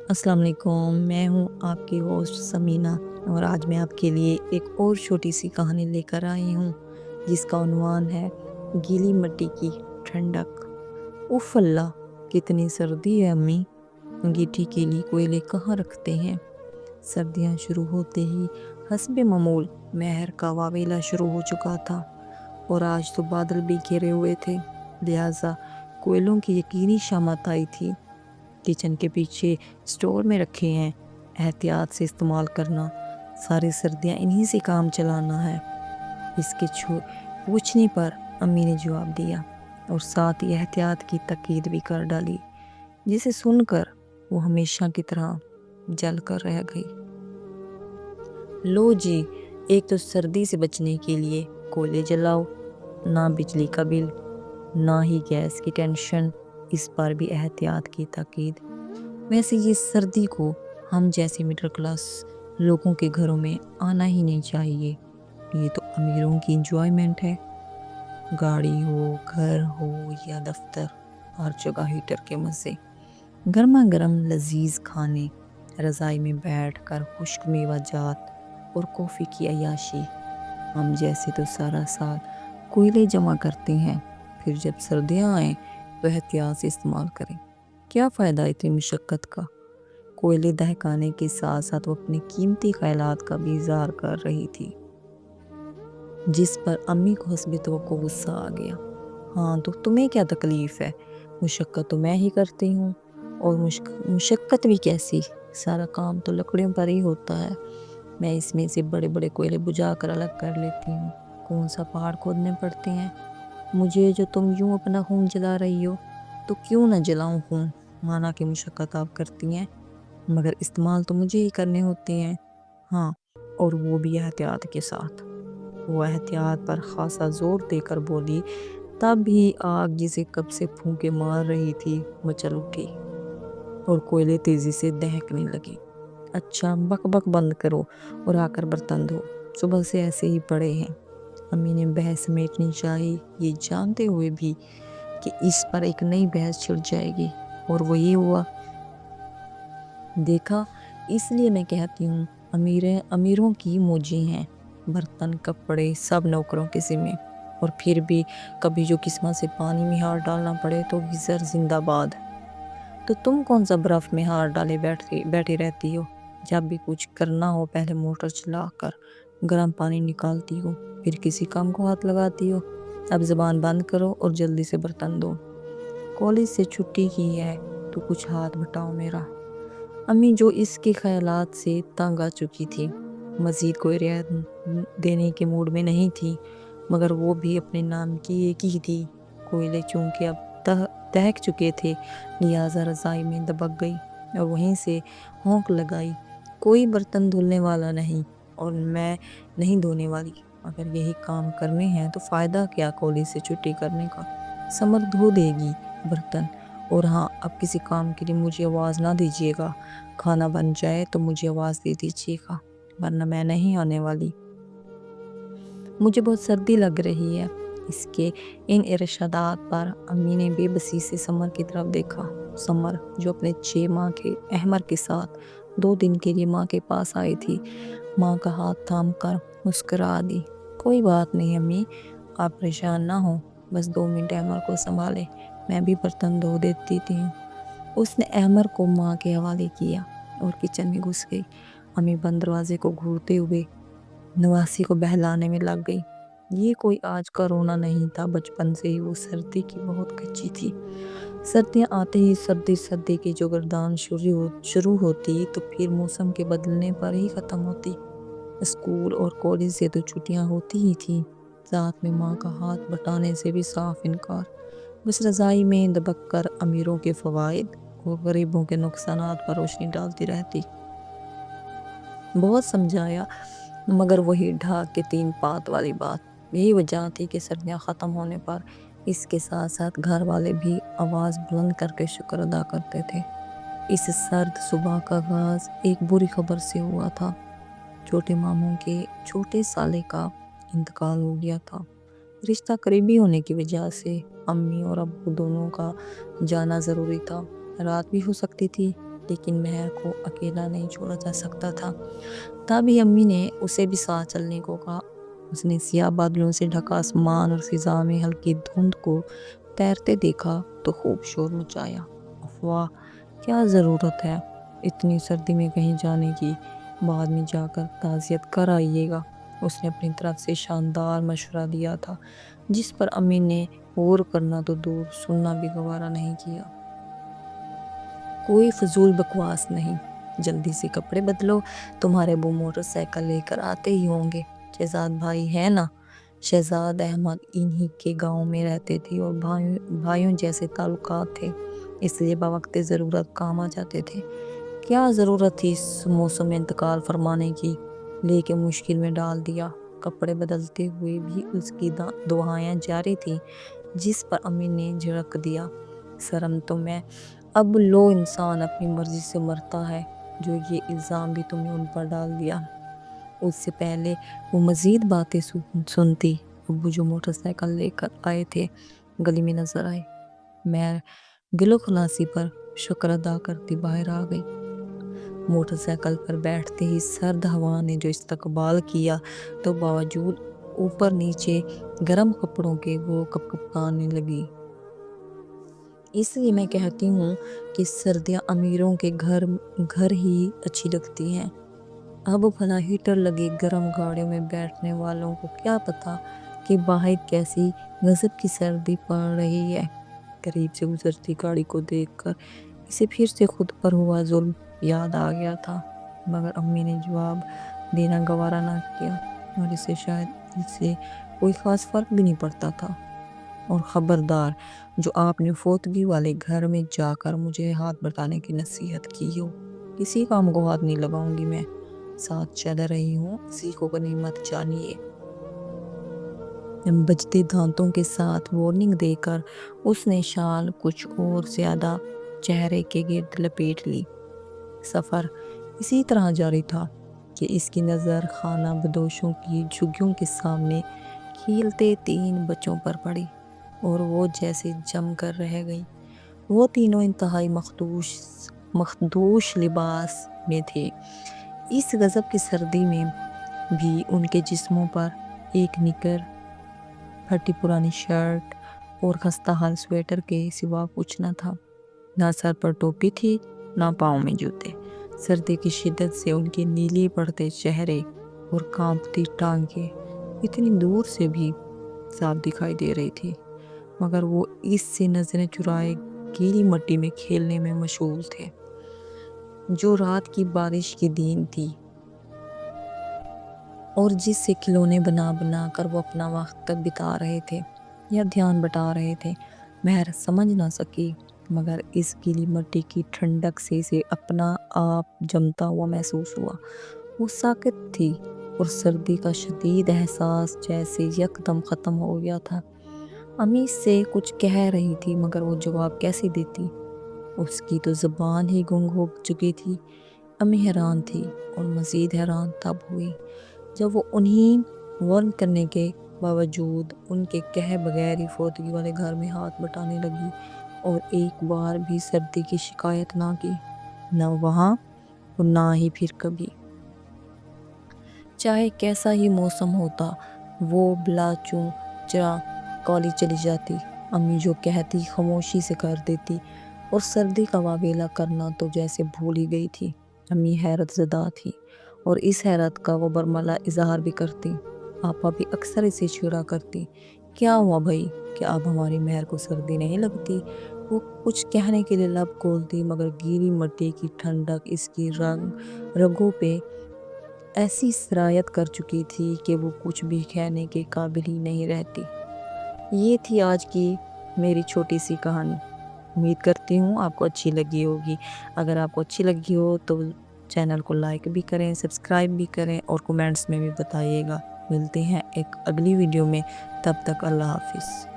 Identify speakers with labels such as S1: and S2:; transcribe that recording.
S1: السلام علیکم، میں ہوں آپ کی ہوسٹ سمینہ، اور آج میں آپ کے لیے ایک اور چھوٹی سی کہانی لے کر آئی ہوں جس کا عنوان ہے گیلی مٹی کی ٹھنڈک۔ اف اللہ، کتنی سردی ہے امی، انگیٹھی کے لیے کوئلے کہاں رکھتے ہیں؟ سردیاں شروع ہوتے ہی حسب معمول مہر کا واویلا شروع ہو چکا تھا، اور آج تو بادل بھی گھیرے ہوئے تھے، لہٰذا کوئلوں کی یقینی شامت آئی تھی۔ کچن کے پیچھے سٹور میں رکھے ہیں، احتیاط سے استعمال کرنا، ساری سردیاں انہی سے کام چلانا ہے۔ اس کے پوچھنے پر امی نے جواب دیا، اور ساتھ ہی احتیاط کی تاکید بھی کر ڈالی، جسے سن کر وہ ہمیشہ کی طرح جل کر رہ گئی۔ لو جی، ایک تو سردی سے بچنے کے لیے کوئلے جلاؤ، نہ بجلی کا بل، نہ ہی گیس کی ٹینشن، اس پر بھی احتیاط کی تاکید۔ ویسے یہ سردی کو ہم جیسے مڈل کلاس لوگوں کے گھروں میں آنا ہی نہیں چاہیے، یہ تو امیروں کی انجوائمنٹ ہے۔ گاڑی ہو، گھر ہو یا دفتر، ہر جگہ ہیٹر کے مزے، گرما گرم لذیذ کھانے، رضائی میں بیٹھ کر خشک میوہ جات اور کافی کی عیاشی۔ ہم جیسے تو سارا سال کوئلے جمع کرتے ہیں، پھر جب سردیاں آئیں تو احتیاط سے استعمال کریں۔ کیا فائدہ اتنی مشقت کا؟ کوئلے دہکانے کے ساتھ ساتھ وہ اپنے قیمتی خیالات کا بھی اظہار کر رہی تھی، جس پر امی کو حسب توقع غصہ آ گیا۔ ہاں تو تمہیں کیا تکلیف ہے؟ مشقت تو میں ہی کرتی ہوں، اور مشقت بھی کیسی، سارا کام تو لکڑیوں پر ہی ہوتا ہے۔ میں اس میں سے بڑے بڑے کوئلے بجھا کر الگ کر لیتی ہوں، کون سا پہاڑ کھودنے پڑتے ہیں مجھے جو تم یوں اپنا خون جلا رہی ہو؟ تو کیوں نہ جلاؤں خون؟ مانا کہ مشقت آپ کرتی ہیں، مگر استعمال تو مجھے ہی کرنے ہوتے ہیں۔ ہاں، اور وہ بھی احتیاط کے ساتھ۔ وہ احتیاط پر خاصا زور دے کر بولی، تب بھی آگ جسے کب سے پھونکے مار رہی تھی مچل اٹھی، اور کوئلے تیزی سے دہکنے لگے۔ اچھا بک بک بند کرو اور آ کر برتن دھو، صبح سے ایسے ہی پڑے ہیں۔ امی نے بحث سمیٹنی چاہی، یہ جانتے ہوئے بھی کہ اس پر ایک نئی بحث چھڑ جائے گی، اور وہ یہ ہوا۔ دیکھا، اس لیے میں کہتی ہوں امیروں کی موجیں ہیں، برتن کپڑے سب نوکروں کے ذمے، اور پھر بھی کبھی جو قسمت سے پانی میں ہاتھ ڈالنا پڑے تو گیزر زندہ باد۔ تو تم کون سا برف میں ہاتھ ڈالے بیٹھی رہتی ہو؟ جب بھی کچھ کرنا ہو پہلے موٹر چلا کر گرم پانی نکالتی ہو، پھر کسی کام کو ہاتھ لگاتی ہو۔ اب زبان بند کرو اور جلدی سے برتن دو، کالج سے چھٹی کی ہے تو کچھ ہاتھ بٹاؤ میرا۔ امی جو اس کے خیالات سے تنگ آ چکی تھی، مزید کوئی رعایت دینے کے موڈ میں نہیں تھی، مگر وہ بھی اپنے نام کی ایک ہی تھی۔ کوئلے چونکہ اب دہک چکے تھے، لہٰذا رضائی میں دبک گئی اور وہیں سے ہونک لگائی، کوئی برتن دھلنے والا نہیں، اور میں نہیں دھونے والی۔ اگر یہی کام کرنے ہیں تو فائدہ کیا کالج سے چھٹی کرنے کا؟ سمر دھو دے گی برتن۔ اور ہاں، اب کسی کام کے لیے مجھے آواز نہ دیجیے گا، کھانا بن جائے تو مجھے آواز دے دیجیے گا، ورنہ میں نہیں آنے والی۔ مجھے بہت سردی لگ رہی ہے۔ اس کے ان ارشادات پر امی نے بے بسی سے سمر کی طرف دیکھا، سمر جو اپنے 6 ماہ کے احمر کے ساتھ 2 دن کے لیے ماں کے پاس آئی تھی۔ ماں کا ہاتھ تھام کر مسکرا دی، کوئی بات نہیں امی، آپ پریشان نہ ہوں، بس 2 منٹ احمر کو سنبھالیں، میں بھی برتن دھو دیتی تھی۔ اس نے احمر کو ماں کے حوالے کیا اور کچن میں گھس گئی۔ امی بند دروازے کو گھورتے ہوئے نواسی کو بہلانے میں لگ گئی۔ یہ کوئی آج کا رونا نہیں تھا، بچپن سے ہی وہ سردی کی بہت کچی تھی۔ سردیاں آتے ہی سردی کی جو گردان شروع ہوتی تو پھر موسم کے بدلنے پر ہی ختم ہوتی۔ اسکول اور کالج سے تو چھٹیاں ہوتی ہی تھی، ساتھ میں ماں کا ہاتھ بٹانے سے بھی صاف انکار۔ بس رضائی میں دبک کر امیروں کے فوائد اور غریبوں کے نقصانات پر روشنی ڈالتی رہتی۔ بہت سمجھایا، مگر وہی ڈھاک کے 3 پات والی بات۔ یہی وجہ تھی کہ سردیاں ختم ہونے پر اس کے ساتھ ساتھ گھر والے بھی آواز بلند کر کے شکر ادا کرتے تھے۔ اس سرد صبح کا آغاز ایک بری خبر سے ہوا تھا۔ چھوٹے ماموں کے چھوٹے سالے کا انتقال ہو گیا تھا۔ رشتہ قریبی ہونے کی وجہ سے امی اور ابو دونوں کا جانا ضروری تھا۔ رات بھی ہو سکتی تھی، لیکن مہر کو اکیلا نہیں چھوڑا جا سکتا تھا۔ تبھی امی نے اسے بھی ساتھ چلنے کو کہا۔ اس نے سیاہ بادلوں سے ڈھکا آسمان اور فضا میں ہلکی دھند کو تیرتے دیکھا تو خوب شور مچایا۔ افواہ، کیا ضرورت ہے اتنی سردی میں کہیں جانے کی، بعد میں جا کر تعزیت کر آئیے گا۔ اس نے اپنی طرف سے شاندار مشورہ دیا تھا، جس پر امی نے غور کرنا تو دور، سننا بھی گوارا نہیں کیا۔ کوئی فضول بکواس نہیں، جلدی سے کپڑے بدلو، تمہارے ابو موٹر سائیکل لے کر آتے ہی ہوں گے۔ شہزاد بھائی ہے نا؟ شہزاد احمد انہی کے گاؤں میں رہتے تھے اور بھائیوں جیسے تعلقات تھے، اس لیے بوقت ضرورت کام آ جاتے تھے۔ کیا ضرورت تھی اس موسم میں انتقال فرمانے کی؟ لے کے مشکل میں ڈال دیا۔ کپڑے بدلتے ہوئے بھی اس کی دعائیں جاری تھیں، جس پر امی نے جھڑک دیا، شرم تمہیں، اب لو انسان اپنی مرضی سے مرتا ہے، جو یہ الزام بھی تم نے ان پر ڈال دیا۔ اس سے پہلے وہ مزید باتیں سنتی، ابو جو موٹر سائیکل لے کر آئے تھے گلی میں نظر آئے۔ میں گلو خلاصی پر شکر ادا کرتی باہر آ گئی۔ موٹر سائیکل پر بیٹھتے ہی سرد ہوا نے جو استقبال کیا تو باوجود اوپر نیچے گرم کپڑوں کے وہ کپکپانے لگی۔ اس لیے میں کہتی ہوں کہ سردیاں امیروں کے گھر ہی اچھی لگتی ہیں۔ اب بھلا ہیٹر لگی گرم گاڑیوں میں بیٹھنے والوں کو کیا پتا کہ باہر کیسی غضب کی سردی پڑ رہی ہے۔ قریب سے گزرتی گاڑی کو دیکھ کر اسے پھر سے خود پر ہوا ظلم یاد آ گیا تھا، مگر امی نے جواب دینا گوارا نہ کیا، اور اسے شاید اس سے کوئی خاص فرق بھی نہیں پڑتا تھا۔ اور خبردار، جو آپ نے فوتگی والے گھر میں جا کر مجھے ہاتھ بٹانے کی نصیحت کی ہو، کسی کام کو ہاتھ نہیں لگاؤں گی میں، ساتھ چل رہی ہوں، کسی کو غنیمت جانیے۔ بجتے دانتوں کے ساتھ وارننگ دے کر اس نے شال کچھ اور زیادہ چہرے کے گرد لپیٹ لی۔ سفر اسی طرح جاری تھا کہ اس کی نظر خانہ بدوشوں کی جھگیوں کے سامنے کھیلتے 3 بچوں پر پڑی، اور وہ جیسے جم کر رہ گئی۔ وہ تینوں انتہائی مخدوش لباس میں تھے۔ اس غضب کی سردی میں بھی ان کے جسموں پر ایک نکر، پھٹی پرانی شرٹ اور خستہ حال سویٹر کے سوا کچھ نہ تھا۔ نہ سر پر ٹوپی تھی، نہ پاؤں میں جوتے۔ سردی کی شدت سے ان کے نیلی پڑتے چہرے اور کانپتی ٹانگیں اتنی دور سے بھی صاف دکھائی دے رہی تھی، مگر وہ اس سے نظریں چرائے گیلی مٹی میں کھیلنے میں مشغول تھے، جو رات کی بارش کی دین تھی، اور جس سے کھلونے بنا بنا کر وہ اپنا وقت بتا رہے تھے یا دھیان بٹا رہے تھے۔ مہر سمجھ نہ سکی، مگر اس گیلی مٹی کی ٹھنڈک سے اسے اپنا آپ جمتا ہوا محسوس ہوا۔ وہ ساکت تھی اور سردی کا شدید احساس جیسے یکدم ختم ہو گیا تھا۔ امی سے کچھ کہہ رہی تھی، مگر وہ جواب کیسے دیتی؟ اس کی تو زبان ہی گنگ ہو چکی تھی۔ امی حیران تھی، اور مزید حیران تب ہوئی جب وہ انہیں وارن کرنے کے باوجود ان کے کہے بغیر ہی فوتگی والے گھر میں ہاتھ بٹانے لگی، اور ایک بار بھی سردی کی شکایت نہ کی، نہ وہاں اور نہ ہی پھر کبھی۔ چاہے کیسا ہی موسم ہوتا، وہ بلا چوں چرا کالج چلی جاتی۔ امی جو کہتی خاموشی سے کر دیتی، اور سردی کا واویلا کرنا تو جیسے بھول ہی گئی تھی۔ امی حیرت زدہ تھی، اور اس حیرت کا وہ برملا اظہار بھی کرتی۔ آپا بھی اکثر اسے چھیڑا کرتی، کیا ہوا بھائی، کیا اب ہماری مہر کو سردی نہیں لگتی؟ وہ کچھ کہنے کے لیے لب کھولتی، مگر گیلی مٹی کی ٹھنڈک اس کی رگوں پہ ایسی سرایت کر چکی تھی کہ وہ کچھ بھی کہنے کے قابل ہی نہیں رہتی۔ یہ تھی آج کی میری چھوٹی سی کہانی۔ امید کرتی ہوں آپ کو اچھی لگی ہوگی۔ اگر آپ کو اچھی لگی ہو تو چینل کو لائک بھی کریں، سبسکرائب بھی کریں، اور کومنٹس میں بھی بتائیے گا۔ ملتے ہیں ایک اگلی ویڈیو میں، تب تک اللہ حافظ۔